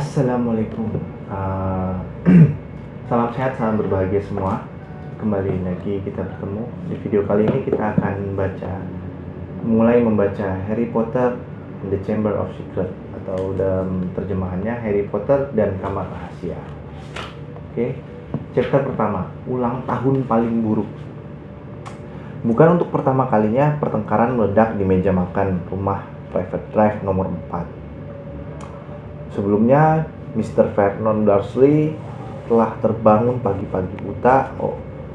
Assalamualaikum. Uh, Salam sehat, salam berbahagia semua. Kembali lagi kita bertemu. Di video kali ini kita akan mulai membaca Harry Potter and the Chamber of Secrets, atau dalam terjemahannya Harry Potter dan Kamar Rahasia. Oke, chapter pertama, ulang tahun paling buruk. Bukan untuk pertama kalinya pertengkaran meledak di meja makan rumah Private Drive nomor 4. Sebelumnya, Mr. Vernon Dursley telah terbangun pagi-pagi buta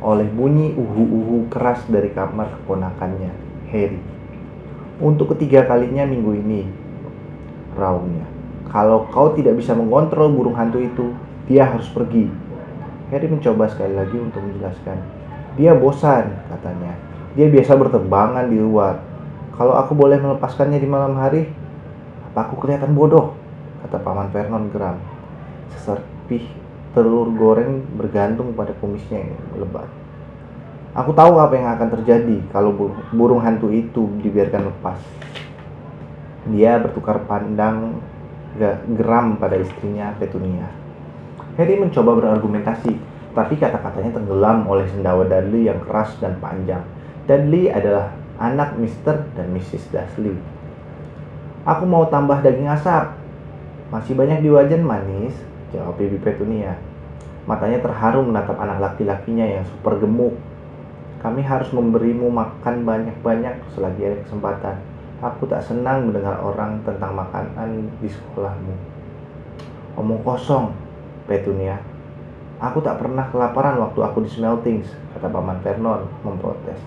oleh bunyi uhu-uhu keras dari kamar keponakannya, Harry. Untuk ketiga kalinya minggu ini, raungnya. Kalau kau tidak bisa mengontrol burung hantu itu, dia harus pergi. Harry mencoba sekali lagi untuk menjelaskan. Dia bosan, katanya. Dia biasa berterbangan di luar. Kalau aku boleh melepaskannya di malam hari, apa aku kelihatan bodoh? Kata Paman Vernon geram. Seserpih telur goreng bergantung pada kumisnya yang lebat. Aku tahu apa yang akan terjadi kalau burung hantu itu dibiarkan lepas. Dia bertukar pandang geram pada istrinya Petunia. Harry mencoba berargumentasi, tapi kata-katanya tenggelam oleh sendawa Dudley yang keras dan panjang. Dudley adalah anak Mr. dan Mrs. Dursley. Aku mau tambah daging asap. Masih banyak di wajan, manis, jawab Bibi Petunia. Matanya terharu menatap anak laki-lakinya yang super gemuk. Kami harus memberimu makan banyak-banyak selagi ada kesempatan. Aku tak senang mendengar orang tentang makanan di sekolahmu. Omong kosong, Petunia. Aku tak pernah kelaparan waktu aku di Smeltings, kata Paman Vernon memprotes.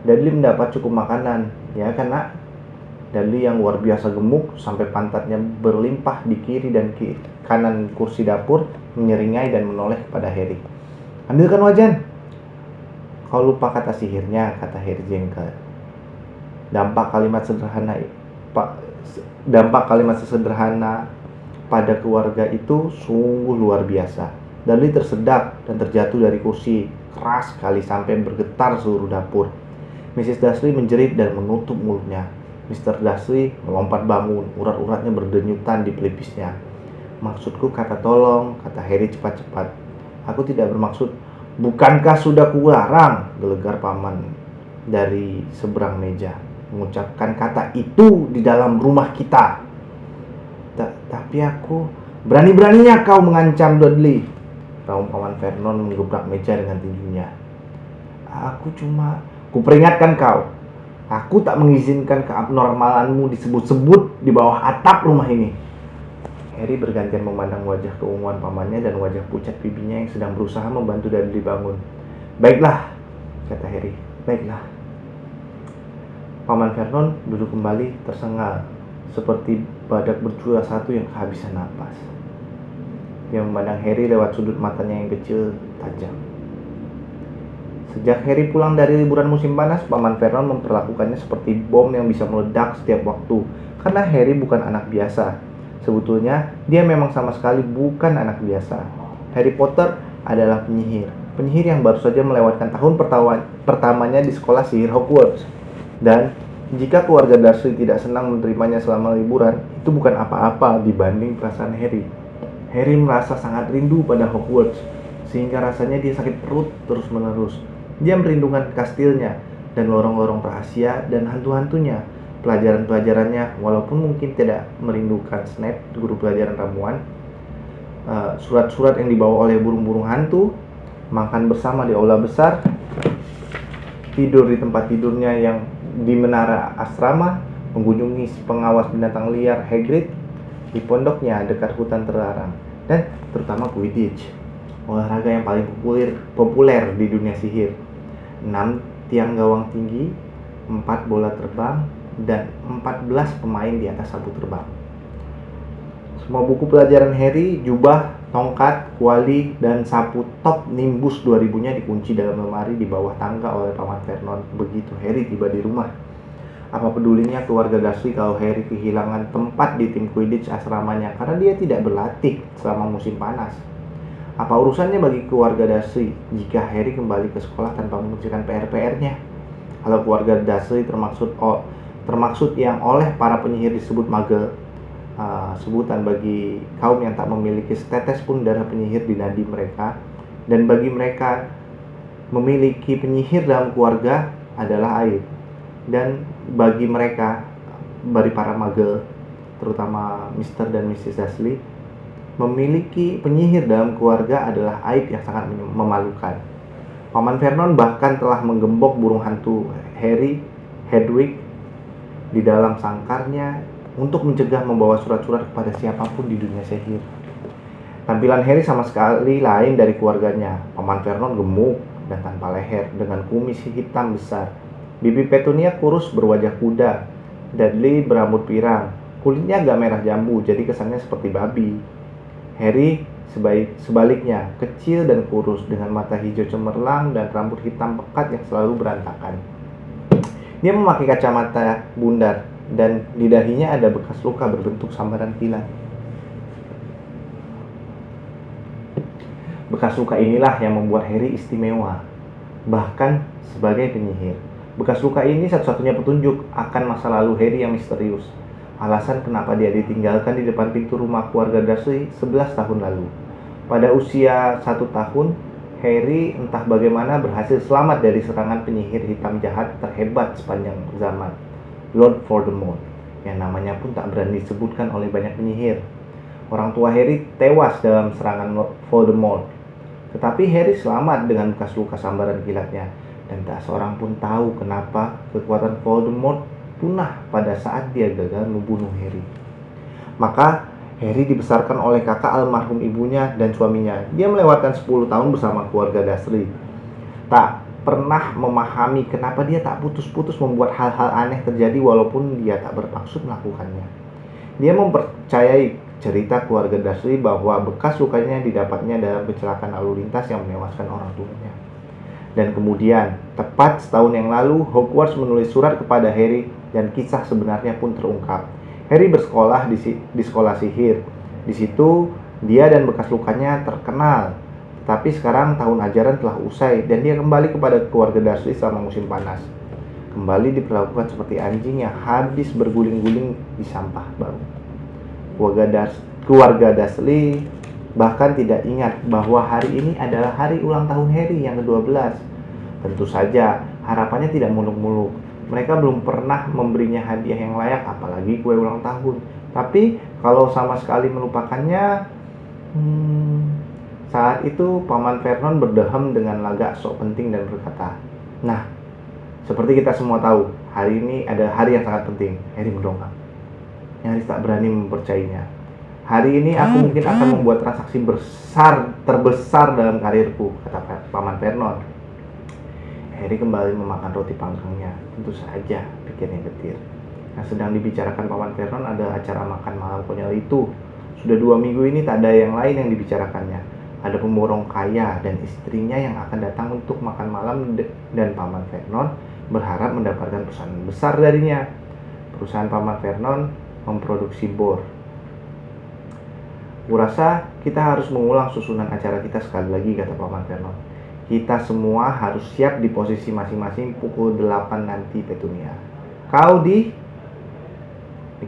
Dudley mendapat cukup makanan, ya kan nak? Dudley yang luar biasa gemuk sampai pantatnya berlimpah di kiri dan kanan kursi dapur menyeringai dan menoleh kepada Harry. Ambilkan wajan. Kau lupa kata sihirnya, kata Harry jengkel. Dampak kalimat sederhana pada keluarga itu sungguh luar biasa. Dudley tersedak dan terjatuh dari kursi keras sekali sampai bergetar seluruh dapur. Mrs. Dursley menjerit dan menutup mulutnya. Mr. Dursley melompat bangun, urat-uratnya berdenyutan di pelipisnya. Maksudku kata tolong, kata Harry cepat-cepat. Aku tidak bermaksud. Bukankah sudah kularang, gelegar paman dari seberang meja, mengucapkan kata itu di dalam rumah kita. Tapi aku, berani-beraninya kau mengancam Dudley, raung Paman Vernon menggebrak meja dengan tinjunya. Kuperingatkan kau. Aku tak mengizinkan keabnormalanmu disebut-sebut di bawah atap rumah ini. Harry bergantian memandang wajah keunguan pamannya dan wajah pucat pipinya yang sedang berusaha membantu Dudley bangun. Baiklah, kata Harry. Baiklah. Paman Vernon duduk kembali tersengal, seperti badak bercula satu yang kehabisan napas. Dia memandang Harry lewat sudut matanya yang kecil tajam. Sejak Harry pulang dari liburan musim panas, Paman Vernon memperlakukannya seperti bom yang bisa meledak setiap waktu. Karena Harry bukan anak biasa. Sebetulnya, dia memang sama sekali bukan anak biasa. Harry Potter adalah penyihir. Penyihir yang baru saja melewatkan tahun pertamanya di sekolah sihir Hogwarts. Dan jika keluarga Dursley tidak senang menerimanya selama liburan, itu bukan apa-apa dibanding perasaan Harry. Harry merasa sangat rindu pada Hogwarts, sehingga rasanya dia sakit perut terus-menerus. Dia merindukan kastilnya dan lorong-lorong rahasia dan hantu-hantunya, pelajaran-pelajarannya, walaupun mungkin tidak merindukan Snape, guru pelajaran ramuan, surat-surat yang dibawa oleh burung-burung hantu, makan bersama di aula besar, tidur di tempat tidurnya yang di menara asrama, mengunjungi pengawas binatang liar Hagrid di pondoknya dekat hutan terlarang, dan terutama Quidditch, olahraga yang paling populer di dunia sihir. 6 tiang gawang tinggi, 4 bola terbang, dan 14 pemain di atas sapu terbang. Semua buku pelajaran Harry, jubah, tongkat, kuali, dan sapu top Nimbus 2000-nya dikunci dalam lemari di bawah tangga oleh Paman Vernon begitu Harry tiba di rumah. Apa pedulinya keluarga Dursley kalau Harry kehilangan tempat di tim Quidditch asramanya karena dia tidak berlatih selama musim panas? Apa urusannya bagi keluarga Dursley jika Harry kembali ke sekolah tanpa mengerjakan PR-nya? Kalau keluarga Dursley termaksud yang oleh para penyihir disebut muggle, sebutan bagi kaum yang tak memiliki setetes pun darah penyihir di nadi mereka. Dan bagi mereka, memiliki penyihir dalam keluarga adalah aib. Dan bagi mereka, bagi para magel, terutama Mr. dan Mrs. Dursley, memiliki penyihir dalam keluarga adalah aib yang sangat memalukan. Paman Vernon bahkan telah menggembok burung hantu Harry, Hedwig, di dalam sangkarnya untuk mencegah membawa surat-surat kepada siapapun di dunia sihir. Tampilan Harry sama sekali lain dari keluarganya. Paman Vernon gemuk dan tanpa leher, dengan kumis hitam besar. Bibi Petunia kurus berwajah kuda. Dudley berambut pirang. Kulitnya agak merah jambu, jadi kesannya seperti babi. Harry sebaliknya, kecil dan kurus, dengan mata hijau cemerlang dan rambut hitam pekat yang selalu berantakan. Dia memakai kacamata bundar, dan di dahinya ada bekas luka berbentuk sambaran kilat. Bekas luka inilah yang membuat Harry istimewa, bahkan sebagai penyihir. Bekas luka ini satu-satunya petunjuk akan masa lalu Harry yang misterius. Alasan kenapa dia ditinggalkan di depan pintu rumah keluarga Dursley 11 tahun lalu. Pada usia 1 tahun, Harry entah bagaimana berhasil selamat dari serangan penyihir hitam jahat terhebat sepanjang zaman, Lord Voldemort, yang namanya pun tak berani disebutkan oleh banyak penyihir. Orang tua Harry tewas dalam serangan Lord Voldemort, tetapi Harry selamat dengan bekas luka sambaran kilatnya, dan tak seorang pun tahu kenapa kekuatan Voldemort punah pada saat dia gagal membunuh Harry. Maka Harry dibesarkan oleh kakak almarhum ibunya dan suaminya. Dia melewatkan 10 tahun bersama keluarga Dursley. Tak pernah memahami kenapa dia tak putus-putus membuat hal-hal aneh terjadi walaupun dia tak bermaksud melakukannya. Dia mempercayai cerita keluarga Dursley bahwa bekas lukanya didapatnya dalam kecelakaan lalu lintas yang menewaskan orang tuanya. Dan kemudian, tepat setahun yang lalu, Hogwarts menulis surat kepada Harry dan kisah sebenarnya pun terungkap. Harry bersekolah di sekolah sihir. Di situ, dia dan bekas lukanya terkenal. Tapi sekarang tahun ajaran telah usai dan dia kembali kepada keluarga Dursley selama musim panas. Kembali diperlakukan seperti anjing yang habis berguling-guling di sampah baru. Keluarga Dursley bahkan tidak ingat bahwa hari ini adalah hari ulang tahun Harry yang ke-12. Tentu saja, harapannya tidak muluk-muluk. Mereka belum pernah memberinya hadiah yang layak, apalagi kue ulang tahun. Tapi kalau sama sekali melupakannya, saat itu Paman Vernon berdehem dengan lagak sok penting dan berkata, "Nah, seperti kita semua tahu, hari ini ada hari yang sangat penting." Harry mendongak. Nyaris tak berani mempercayainya. "Hari ini aku mungkin akan membuat transaksi terbesar dalam karirku," kata Paman Vernon. Harry kembali memakan roti panggangnya. Tentu saja, pikirnya getir. Yang sedang dibicarakan Paman Vernon ada acara makan malam konyol itu. Sudah 2 minggu ini tak ada yang lain yang dibicarakannya. Ada pemborong kaya dan istrinya yang akan datang untuk makan malam, dan Paman Vernon berharap mendapatkan pesanan besar darinya. Perusahaan Paman Vernon memproduksi bor. "Kurasa kita harus mengulang susunan acara kita sekali lagi," kata Paman Vernon. "Kita semua harus siap di posisi masing-masing pukul 8 nanti, Petunia. Kau di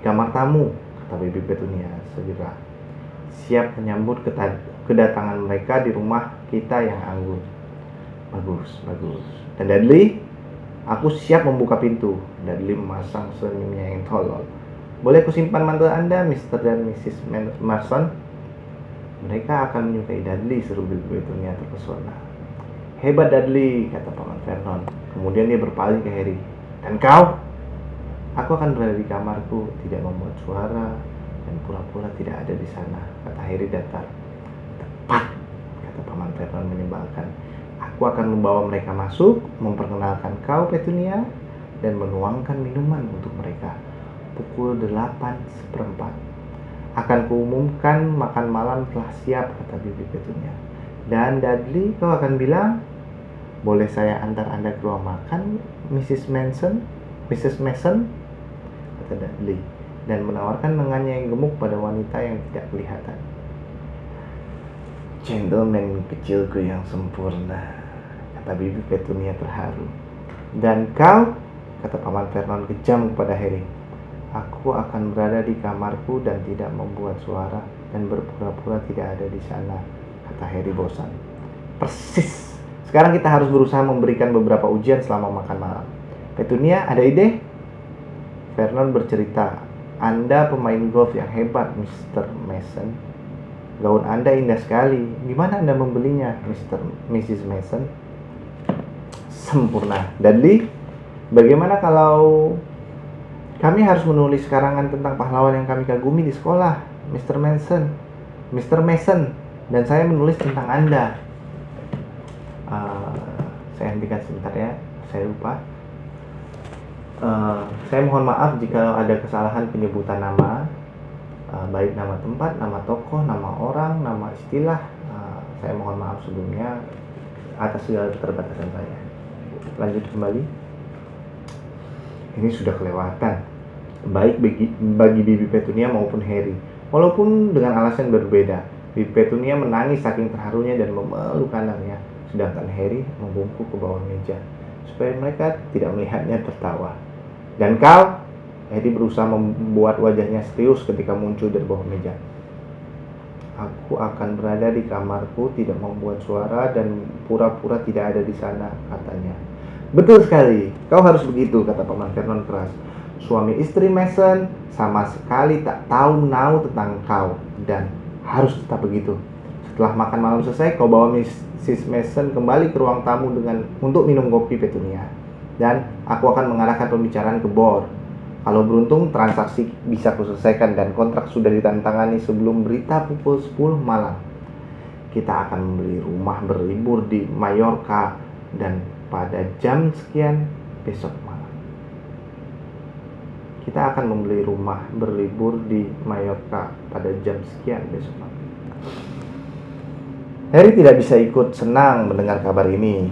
kamar tamu," kata Bibi Petunia segera. "Siap menyambut kedatangan mereka di rumah kita yang anggun." Bagus. "Dan Dudley?" "Aku siap membuka pintu." Dudley memasang senyumnya yang tolol. "Boleh kusimpan mantel Anda, Mr. dan Mrs. Mason?" "Mereka akan menyukai Dudley," seru Bibi Petunia terpesona. "Hebat Dudley," kata Paman Vernon. Kemudian dia berpaling ke Harry. "Dan kau?" "Aku akan berada di kamarku, tidak membuat suara, dan pura-pura tidak ada di sana," kata Harry datar. "Tepat," kata Paman Vernon menyebalkan. "Aku akan membawa mereka masuk, memperkenalkan kau, Petunia, dan menuangkan minuman untuk mereka. Pukul 8:15. Akan kuumumkan makan malam telah siap," kata Bibi Petunia. "Dan Dudley, kau akan bilang, 'Boleh saya antar Anda ke ruang makan, Mrs. Mason?' kata Dudley, dan menawarkan lengannya yang gemuk pada wanita yang tidak kelihatan. "Gentleman kecilku yang sempurna," kata Bibi Petunia terharu. "Dan kau?" kata Paman Vernon kejam kepada Harry. Aku akan berada di kamarku dan tidak membuat suara dan berpura-pura tidak ada di sana, kata Harry bosan. Persis. Sekarang kita harus berusaha memberikan beberapa ujian selama makan malam. Petunia, ada ide? Vernon bercerita. Anda pemain golf yang hebat, Mr. Mason. Gaun Anda indah sekali. Di mana Anda membelinya, Mrs. Mason? Sempurna. Dudley, bagaimana kalau kami harus menulis karangan tentang pahlawan yang kami kagumi di sekolah, Mr. Mason. Mr. Mason, dan saya menulis tentang Anda. Saya hentikan sebentar ya, saya lupa. Saya mohon maaf jika ada kesalahan penyebutan nama, baik nama tempat, nama tokoh, nama orang, nama istilah. Saya mohon maaf sebelumnya atas segala keterbatasan saya. Lanjut kembali. Ini sudah kelewatan, baik bagi Bibi Petunia maupun Harry. Walaupun dengan alasan berbeda, Bibi Petunia menangis saking terharunya dan memeluk anaknya, sedangkan Harry membungkuk ke bawah meja supaya mereka tidak melihatnya tertawa. Dan kau, Harry berusaha membuat wajahnya serius ketika muncul dari bawah meja. Aku akan berada di kamarku, tidak membuat suara dan pura-pura tidak ada di sana, katanya. Betul sekali, kau harus begitu, kata Paman Vernon keras. Suami istri Mason sama sekali tak tahu nau tentang kau dan harus tetap begitu. Setelah makan malam selesai, kau bawa Mrs. Mason kembali ke ruang tamu untuk minum kopi, Petunia. Dan aku akan mengarahkan pembicaraan ke Bor. Kalau beruntung, transaksi bisa kuselesaikan dan kontrak sudah ditandatangani sebelum berita pukul 10 malam. Kita akan membeli rumah berlibur di Mallorca dan pada jam sekian besok malam. Kita akan membeli rumah berlibur di Mallorca pada jam sekian besok malam. Harry tidak bisa ikut senang mendengar kabar ini.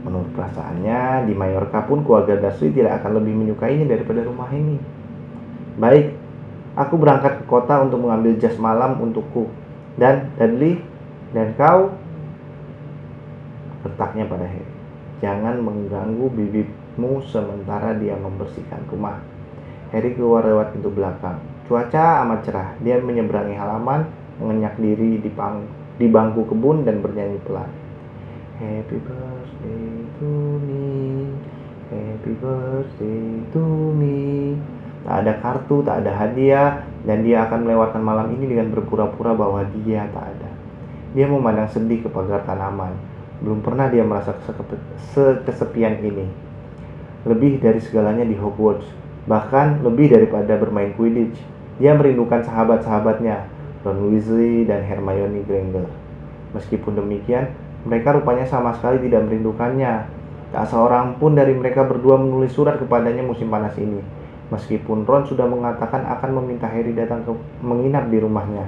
Menurut perasaannya, di Mallorca pun keluarga Dursley tidak akan lebih menyukainya daripada rumah ini. Baik, aku berangkat ke kota untuk mengambil jas malam untukku. Dan Dudley, dan kau, letaknya pada Harry. Jangan mengganggu bibimu sementara dia membersihkan rumah. Harry keluar lewat pintu belakang. Cuaca amat cerah. Dia menyeberangi halaman, mengenyak diri di bangku kebun dan bernyanyi pelan. Happy birthday to me, happy birthday to me. Tak ada kartu, tak ada hadiah, dan dia akan melewatkan malam ini dengan berpura-pura bahwa dia tak ada. Dia memandang sedih ke pagar tanaman. Belum pernah dia merasa kesepian ini. Lebih dari segalanya di Hogwarts, bahkan lebih daripada bermain Quidditch. Dia merindukan sahabat-sahabatnya, Ron Weasley dan Hermione Granger. Meskipun demikian, mereka rupanya sama sekali tidak merindukannya. Tak seorang pun dari mereka berdua menulis surat kepadanya musim panas ini. Meskipun Ron sudah mengatakan akan meminta Harry datang menginap di rumahnya.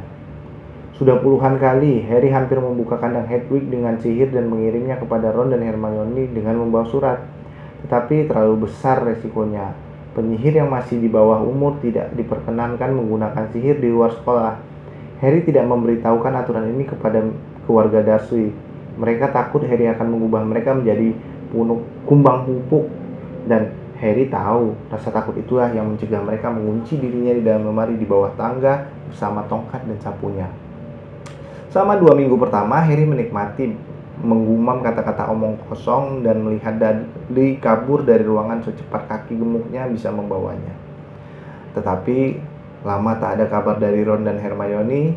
Sudah puluhan kali, Harry hampir membuka kandang Hedwig dengan sihir dan mengirimnya kepada Ron dan Hermione dengan membawa surat. Tetapi terlalu besar resikonya. Penyihir yang masih di bawah umur tidak diperkenankan menggunakan sihir di luar sekolah. Harry tidak memberitahukan aturan ini kepada keluarga Dursley. Mereka takut Harry akan mengubah mereka menjadi kumbang pupuk. Dan Harry tahu rasa takut itulah yang mencegah mereka mengunci dirinya di dalam lemari di bawah tangga bersama tongkat dan sapunya. Selama 2 minggu pertama, Harry menikmati menggumam kata-kata omong kosong dan melihat Dudley kabur dari ruangan secepat kaki gemuknya bisa membawanya. Tetapi lama tak ada kabar dari Ron dan Hermione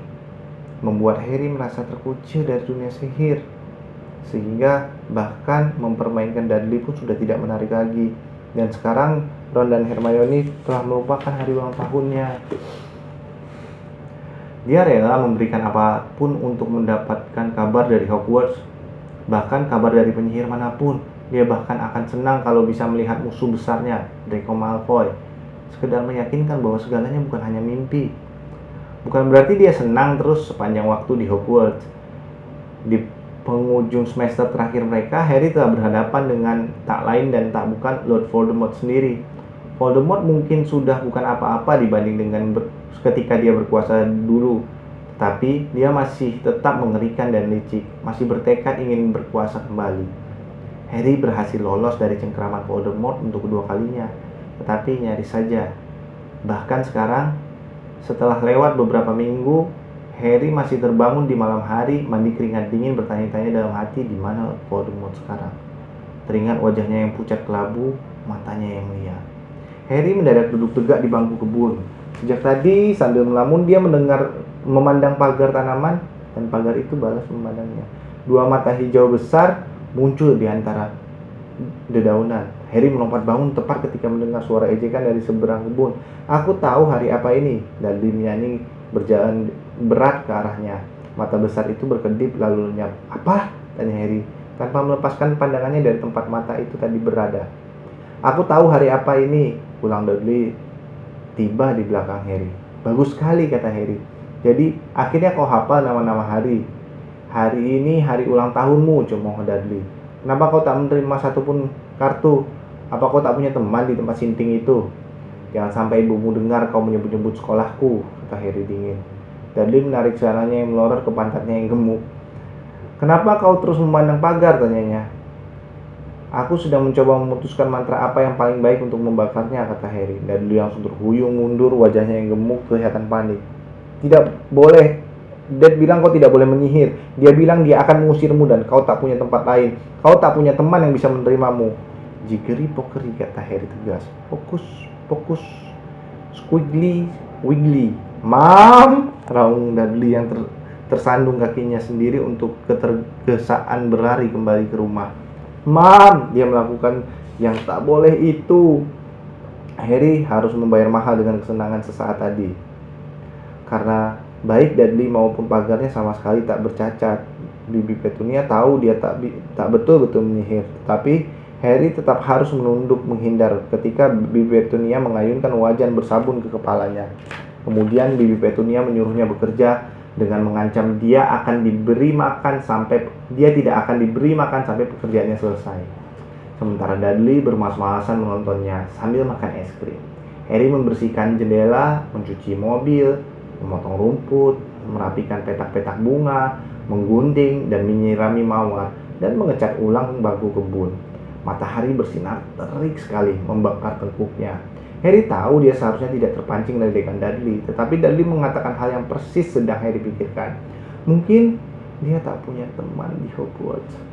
membuat Harry merasa terkucil dari dunia sihir, sehingga bahkan mempermainkan Dudley pun sudah tidak menarik lagi. Dan sekarang Ron dan Hermione telah melupakan hari ulang tahunnya. Dia rela memberikan apapun untuk mendapatkan kabar dari Hogwarts, bahkan kabar dari penyihir manapun. Dia bahkan akan senang kalau bisa melihat musuh besarnya, Draco Malfoy, sekedar meyakinkan bahwa segalanya bukan hanya mimpi. Bukan berarti dia senang terus sepanjang waktu di Hogwarts. Di penghujung semester terakhir mereka, Harry telah berhadapan dengan tak lain dan tak bukan Lord Voldemort sendiri. Voldemort mungkin sudah bukan apa-apa dibanding dengan ketika dia berkuasa dulu, tetapi dia masih tetap mengerikan dan licik, masih bertekad ingin berkuasa kembali. Harry berhasil lolos dari cengkraman Voldemort untuk kedua kalinya, tetapi nyaris saja. Bahkan sekarang, setelah lewat beberapa minggu, Harry masih terbangun di malam hari, mandi keringat dingin, bertanya-tanya dalam hati, di mana Voldemort sekarang. Teringat wajahnya yang pucat kelabu, matanya yang liar. Harry mendadak duduk tegak di bangku kebun. Sejak tadi sambil melamun dia memandang pagar tanaman, dan pagar itu balas memandangnya. Dua mata hijau besar muncul di antara dedaunan. Harry melompat bangun tepat ketika mendengar suara ejekan dari seberang kebun. "Aku tahu hari apa ini." Dudley menyanyi berjalan berat ke arahnya. Mata besar itu berkedip lalu lenyap. "Apa?" tanya Harry, tanpa melepaskan pandangannya dari tempat mata itu tadi berada. "Aku tahu hari apa ini," ulang Dudley tiba di belakang Harry. "Bagus sekali," kata Harry. "Jadi akhirnya kau hafal nama-nama hari. Hari ini hari ulang tahunmu," cemooh Dudley. "Kenapa kau tak menerima satupun kartu? Apa kau tak punya teman di tempat sinting itu?" "Jangan sampai ibumu dengar kau menyebut-nyebut sekolahku," kata Harry dingin. Dudley menarik celananya yang melorot ke pantatnya yang gemuk. "Kenapa kau terus memandang pagar?" tanyanya. "Aku sedang mencoba memutuskan mantra apa yang paling baik untuk membakarnya," kata Harry. Dudley langsung terhuyung mundur, wajahnya yang gemuk kelihatan panik. "Tidak boleh. Dad bilang kau tidak boleh menyihir. Dia bilang dia akan mengusirmu dan kau tak punya tempat lain. Kau tak punya teman yang bisa menerimamu." "Jiggery pokeri," kata Harry tegas. "Fokus, fokus, squiggly, wiggly." "Mam!" raung Dudley yang tersandung kakinya sendiri untuk ketergesaan berlari kembali ke rumah. "Mam!" Dia melakukan yang tak boleh itu. Harry harus membayar mahal dengan kesenangan sesaat tadi. Karena baik Dudley maupun pagarnya sama sekali tak bercacat. Bibi Petunia tahu dia tak betul-betul menyihir, tapi Harry tetap harus menunduk menghindar ketika Bibi Petunia mengayunkan wajan bersabun ke kepalanya. Kemudian Bibi Petunia menyuruhnya bekerja dengan mengancam dia tidak akan diberi makan sampai pekerjaannya selesai. Sementara Dudley bermalas-malasan menontonnya sambil makan es krim. Harry membersihkan jendela, mencuci mobil, memotong rumput, merapikan petak-petak bunga, menggunting dan menyirami mawar, dan mengecat ulang bangku kebun. Matahari bersinar terik sekali membakar tengkuknya. Harry tahu dia seharusnya tidak terpancing dari dekan Dudley, tetapi Dudley mengatakan hal yang persis sedang Harry pikirkan. Mungkin dia tak punya teman di Hogwarts.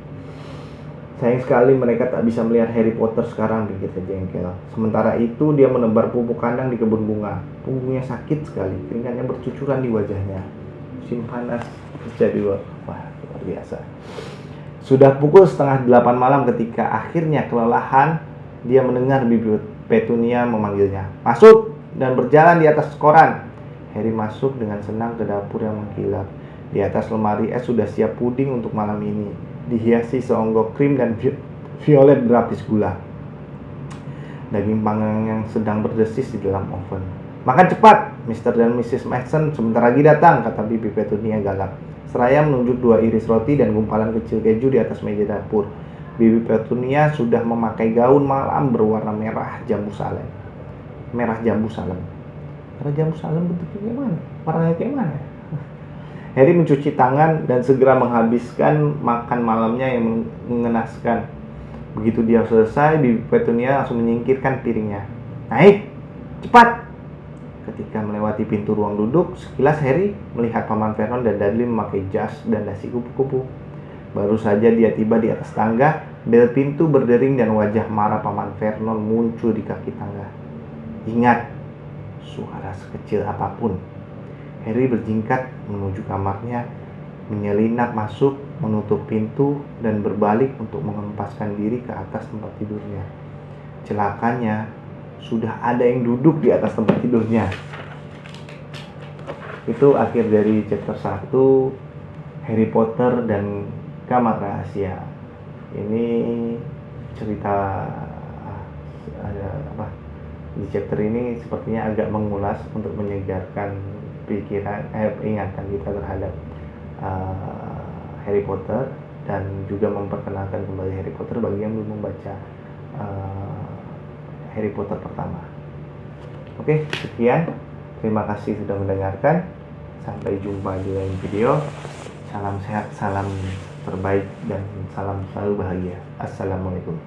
Sayang sekali mereka tak bisa melihat Harry Potter sekarang, pikirnya jengkel. Sementara itu dia menebar pupuk kandang di kebun bunga. Punggungnya sakit sekali, keringatnya bercucuran di wajahnya. Musim panas terjadi, wah luar biasa. Sudah pukul 7:30 malam ketika akhirnya kelelahan dia mendengar Bibi Petunia memanggilnya. "Masuk dan berjalan di atas koran." Harry masuk dengan senang ke dapur yang mengkilap. Di atas lemari es sudah siap puding untuk malam ini, dihiasi seonggok krim dan violet berlapis gula. Daging panggang yang sedang berdesis di dalam oven. "Makan cepat, Mr. dan Mrs. Mason sebentar lagi datang," kata Bibi Petunia galak. Seraya menunjuk 2 iris roti dan gumpalan kecil keju di atas meja dapur. Bibi Petunia sudah memakai gaun malam berwarna merah jambu salem. Merah jambu salem. Merah jambu salem bentuknya kayak mana? Warnanya kayak mana? Harry mencuci tangan dan segera menghabiskan makan malamnya yang mengenaskan. Begitu dia selesai, Bibi Petunia langsung menyingkirkan piringnya. "Naik, cepat!" Ketika melewati pintu ruang duduk, sekilas Harry melihat Paman Vernon dan Dudley memakai jas dan dasi kupu-kupu. Baru saja dia tiba di atas tangga, bel pintu berdering dan wajah marah Paman Vernon muncul di kaki tangga. "Ingat, suara sekecil apapun." Harry berjingkat menuju kamarnya, menyelinap masuk, menutup pintu, dan berbalik untuk mengempaskan diri ke atas tempat tidurnya. Celakanya, sudah ada yang duduk di atas tempat tidurnya. Itu akhir dari chapter 1, Harry Potter dan Kamar Rahasia. Ini cerita di chapter ini sepertinya agak mengulas untuk menyegarkan ingatan kita terhadap Harry Potter dan juga memperkenalkan kembali Harry Potter bagi yang belum membaca Harry Potter pertama. Oke, sekian. Terima kasih sudah mendengarkan. Sampai jumpa di lain video. Salam sehat, salam terbaik, dan salam selalu bahagia. Assalamualaikum.